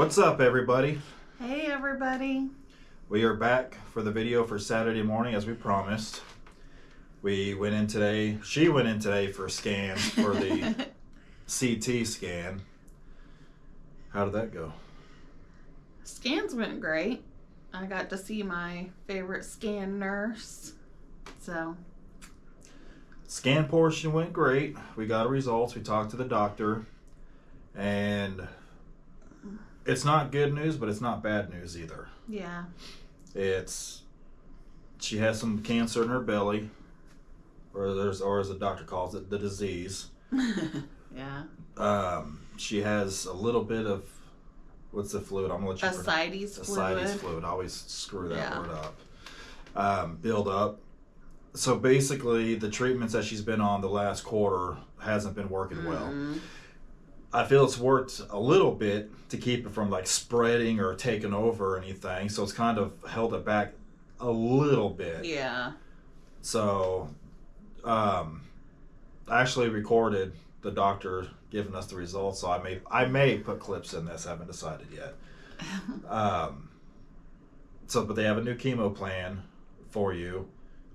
What's up, everybody? Hey, everybody. We are back for the video for Saturday morning as we promised. We went in today, she went in today for a scan for the CT scan. How did that go? Scans went great. I got to see my favorite scan nurse. So, Scan portion went great. We got results. We talked to the doctor. And it's not good news, but it's not bad news either. yeah. She has some cancer in her belly, or as the doctor calls it, the disease. Yeah. She has a little bit of, what's the fluid? I'm gonna let you Ascites ascites fluid. fluid. I always screw that Yeah. word up. Build up. So basically, the treatments that she's been on the last quarter hasn't been working well. I feel it's worked a little bit to keep it from like spreading or taking over or anything. So it's kind of held it back a little bit. Yeah. So I actually recorded the doctor giving us the results. So I may put clips in this. I haven't decided yet. But they have a new chemo plan for you,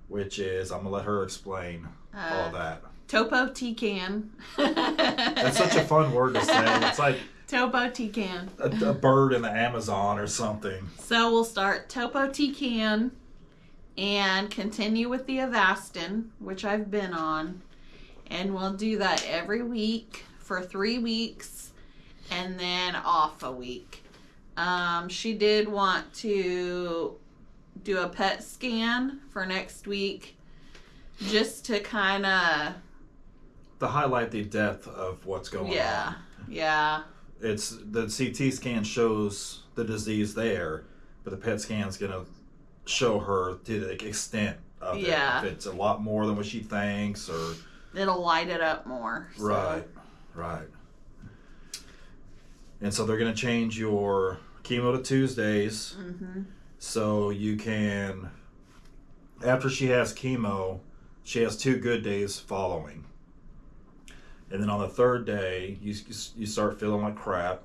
which is, I'm gonna let her explain all that. Topotecan. That's such a fun word to say. It's like Topotecan. a bird in the Amazon or something. So we'll start Topotecan and continue with the Avastin, which I've been on. And we'll do that every week for 3 weeks and then off a week. She did want to do a PET scan for next week just to kind of To highlight the depth of what's going on. Yeah. It's the CT scan shows the disease there, but the PET scan's gonna show her to the extent of it. If it's a lot more than what she thinks, or It'll light it up more. So. Right. And so they're gonna change your chemo to Tuesdays, so you can. After she has chemo, she has 2 good days following. And then on the 3rd day, you start feeling like crap,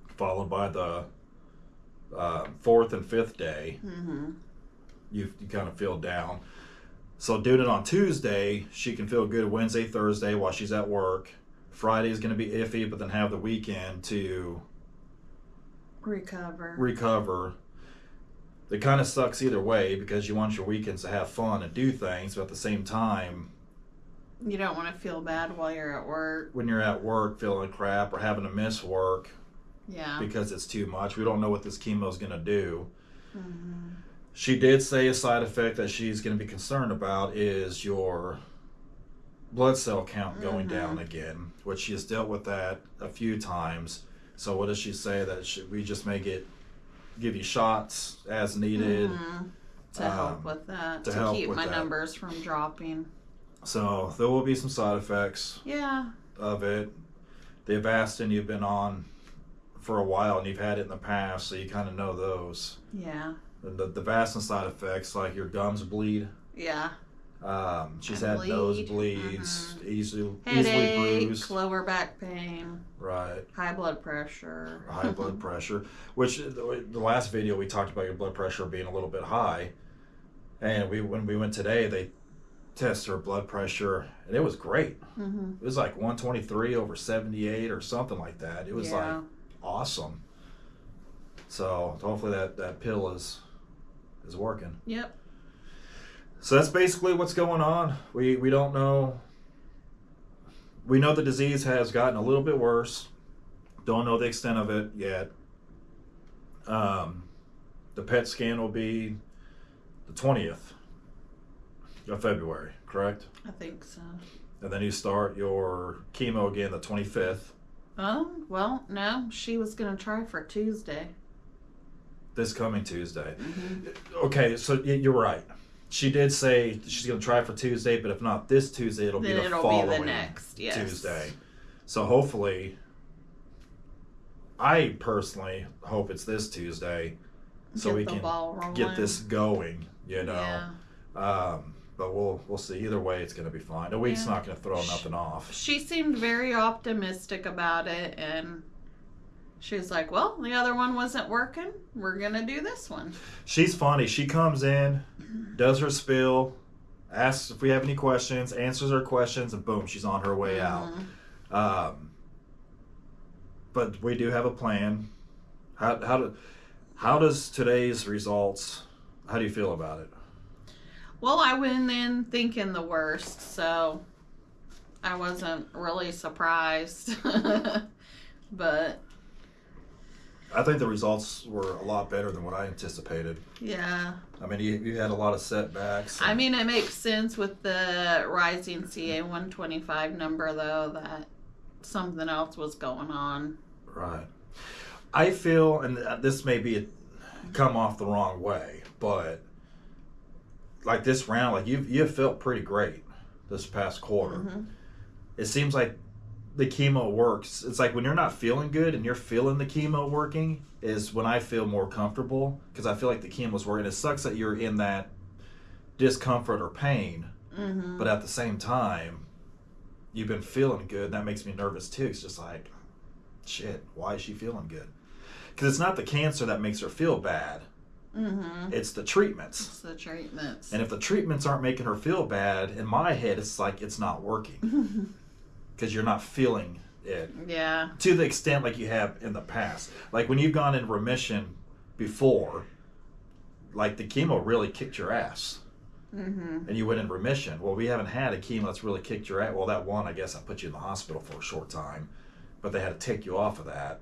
followed by the 4th and 5th day, you kind of feel down. So doing it on Tuesday, she can feel good Wednesday, Thursday while she's at work. Friday is going to be iffy, but then have the weekend to recover. It kind of sucks either way because you want your weekends to have fun and do things, but at the same time, you don't want to feel bad while you're at work. When you're at work feeling crap or having to miss work because it's too much. We don't know what this chemo is going to do. She did say a side effect that she's going to be concerned about is your blood cell count going down again, which she has dealt with that a few times. So what does she say? That we just may give you shots as needed to help with that, to keep my numbers from dropping. So there will be some side effects of it. The Avastin you've been on for a while and you've had it in the past, so you kind of know those. Yeah. The Avastin side effects, like your gums bleed. Yeah. She's had nosebleeds, easily bruised. Lower back pain. Right. High blood pressure. High blood pressure, which the last video we talked about your blood pressure being a little bit high. And when we went today, they test her blood pressure and it was great. It was like 123 over 78 or something like that. It was like awesome. So hopefully that pill is working. Yep. So that's basically what's going on. We don't know. We know the disease has gotten a little bit worse. Don't know the extent of it yet. The PET scan will be the 20th of February, correct? I think so. And then you start your chemo again the 25th. Oh, well, no. She was going to try for Tuesday. This coming Tuesday. Okay, so you're right. She did say she's going to try for Tuesday, but if not this Tuesday, it'll be the following next Tuesday. So hopefully, I personally hope it's this Tuesday, so we can get this going. Yeah. But we'll see. Either way, it's going to be fine. A week's not going to throw nothing off. She seemed very optimistic about it, and She's like, well, the other one wasn't working. We're going to do this one. She's funny. She comes in, does her spiel, asks if we have any questions, answers our questions, and boom, she's on her way out. But we do have a plan. How does today's results, how do you feel about it? Well, I went in thinking the worst, so I wasn't really surprised. But I think the results were a lot better than what I anticipated. yeah. I mean, you had a lot of setbacks. I mean, it makes sense with the rising CA 125 number, though, that something else was going on. Right. I feel, and this may be come off the wrong way, but like this round, like you've felt pretty great this past quarter. It seems like the chemo works. It's like when you're not feeling good and you're feeling the chemo working is when I feel more comfortable, because I feel like the chemo's working. It sucks that you're in that discomfort or pain, but at the same time, you've been feeling good. That makes me nervous too. It's just like, shit, why is she feeling good? Because it's not the cancer that makes her feel bad. It's the treatments. It's the treatments. And if the treatments aren't making her feel bad, in my head, it's like it's not working. Because you're not feeling it. Yeah. To the extent like you have in the past. Like when you've gone in remission before, like the chemo really kicked your ass. And you went in remission. Well, we haven't had a chemo that's really kicked your ass. Well, that one, I guess I put you in the hospital for a short time. But they had to take you off of that.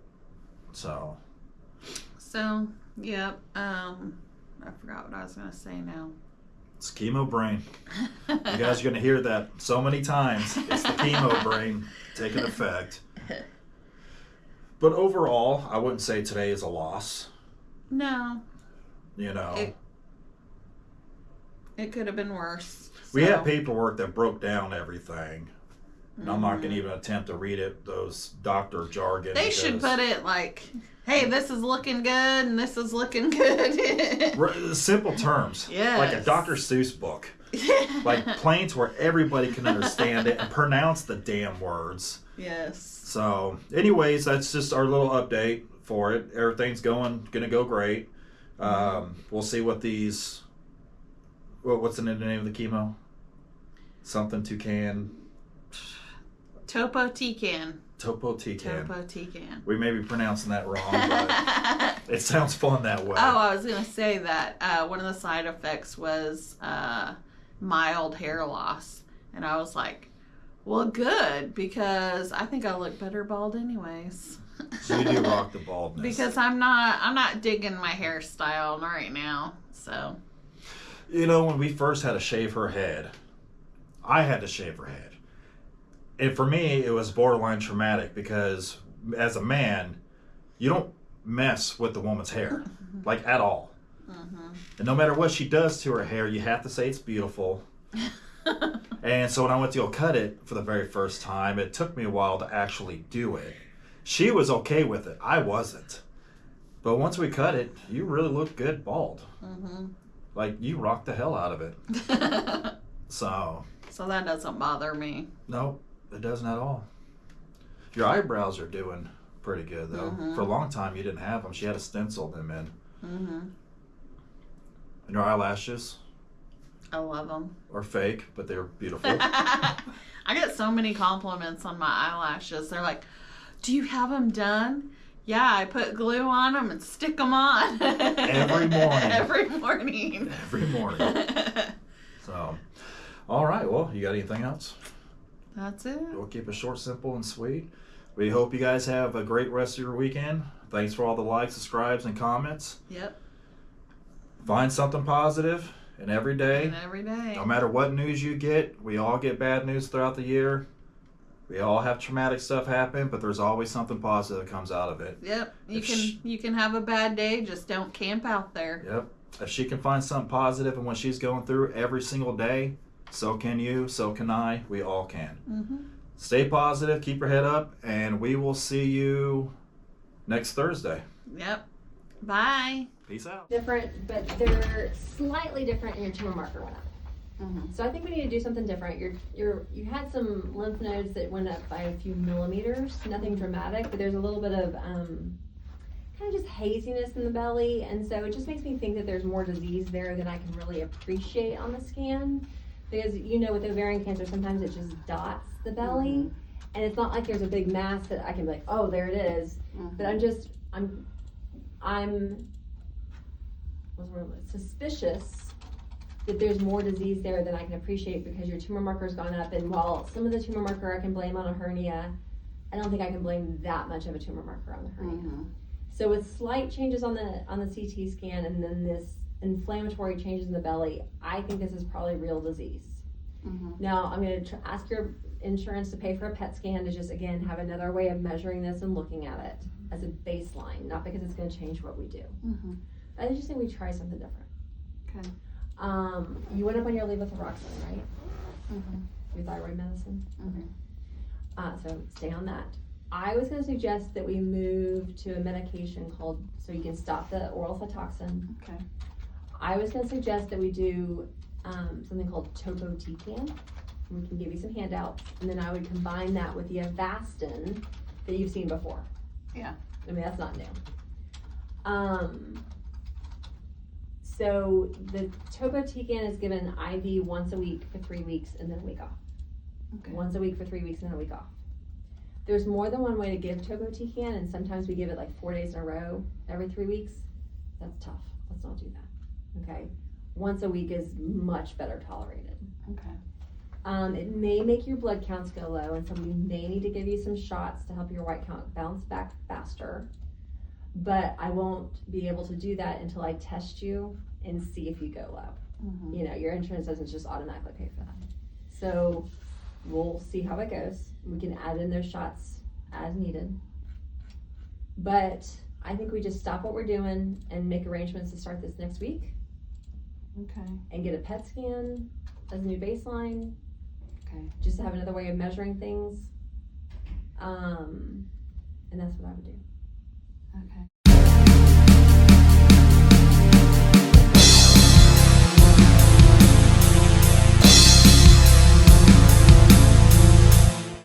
So, yep. I forgot what I was going to say now. it's chemo brain. You guys are going to hear that so many times. It's the chemo brain taking effect. But overall, I wouldn't say today is a loss. No. You know. It could have been worse. We had paperwork that broke down everything. And I'm not going to even attempt to read it, those doctor jargon. They should put it like, hey, this is looking good and this is looking good. Simple terms. Yes. Like a Dr. Seuss book. Like plain to where everybody can understand it and pronounce the damn words. Yes. So, anyways, that's just our little update for it. Everything's going to go great. We'll see what these... What's the name of the chemo? Something Toucan... Topotecan. Topotecan. We may be pronouncing that wrong, but it sounds fun that way. Oh, I was going to say that one of the side effects was mild hair loss. And I was like, well, good, because I think I look better bald anyways. So you do rock the baldness. Because I'm not digging my hairstyle right now, so. You know, when we first had to shave her head, I had to shave her head. And for me, it was borderline traumatic because as a man, you don't mess with the woman's hair, like at all. And no matter what she does to her hair, you have to say it's beautiful. And so when I went to go cut it for the very first time, it took me a while to actually do it. She was okay with it. I wasn't. But once we cut it, you really look good bald. Like, you rocked the hell out of it. So that doesn't bother me. Nope. It doesn't at all. Your eyebrows are doing pretty good, though. For a long time, you didn't have them. She had to stencil them in. And your eyelashes? I love them. Are fake, but they're beautiful. I get so many compliments on my eyelashes. They're like, do you have them done? Yeah, I put glue on them and stick them on. Every morning. Every morning. Every morning. So, all right. Well, you got anything else? That's it. We'll keep it short, simple, and sweet. We hope you guys have a great rest of your weekend. Thanks for all the likes, subscribes, and comments. Yep. Find something positive in every day. No matter what news you get, we all get bad news throughout the year. We all have traumatic stuff happen, but there's always something positive that comes out of it. Yep. You can have a bad day, just don't camp out there. Yep. If she can find something positive in what she's going through every single day, so can you, so can I, we all can. Stay positive, keep your head up, and we will see you next Thursday. Yep. Bye. Peace out. Different, but they're slightly different, and your tumor marker went up. So I think we need to do something different. You had some lymph nodes that went up by a few millimeters, nothing dramatic, but there's a little bit of kind of just haziness in the belly, and so it just makes me think that there's more disease there than I can really appreciate on the scan. Because with ovarian cancer, sometimes it just dots the belly, and it's not like there's a big mass that I can be like, oh, there it is. But I'm suspicious that there's more disease there than I can appreciate because your tumor marker's gone up, and while some of the tumor marker I can blame on a hernia, I don't think I can blame that much of a tumor marker on the hernia. So with slight changes on the CT scan and then this inflammatory changes in the belly, I think this is probably real disease. Now I'm going to ask your insurance to pay for a PET scan to just again have another way of measuring this and looking at it as a baseline, not because it's going to change what we do. I just think we try something different. Okay. You went up on your levothyroxine, right? Your thyroid medicine. So stay on that. I was going to suggest that we move to a medication called, so you can stop the oral Cytoxan. Okay. I was going to suggest that we do something called topotecan. We can give you some handouts, and then I would combine that with the Avastin that you've seen before. Yeah. I mean, that's not new. So the topotecan is given IV once a week for 3 weeks and then a week off. Okay. Once a week for 3 weeks and then a week off. There's more than one way to give topotecan, and sometimes we give it like 4 days in a row every 3 weeks. That's tough. Let's not do that. Okay. Once a week is much better tolerated. Okay. It may make your blood counts go low, and so we may need to give you some shots to help your white count bounce back faster. But I won't be able to do that until I test you and see if you go low. Your insurance doesn't just automatically pay for that. So we'll see how it goes. We can add in those shots as needed. But I think we just stop what we're doing and make arrangements to start this next week. Okay. And get a PET scan as a new baseline. Okay. Just to have another way of measuring things. And that's what I would do. Okay.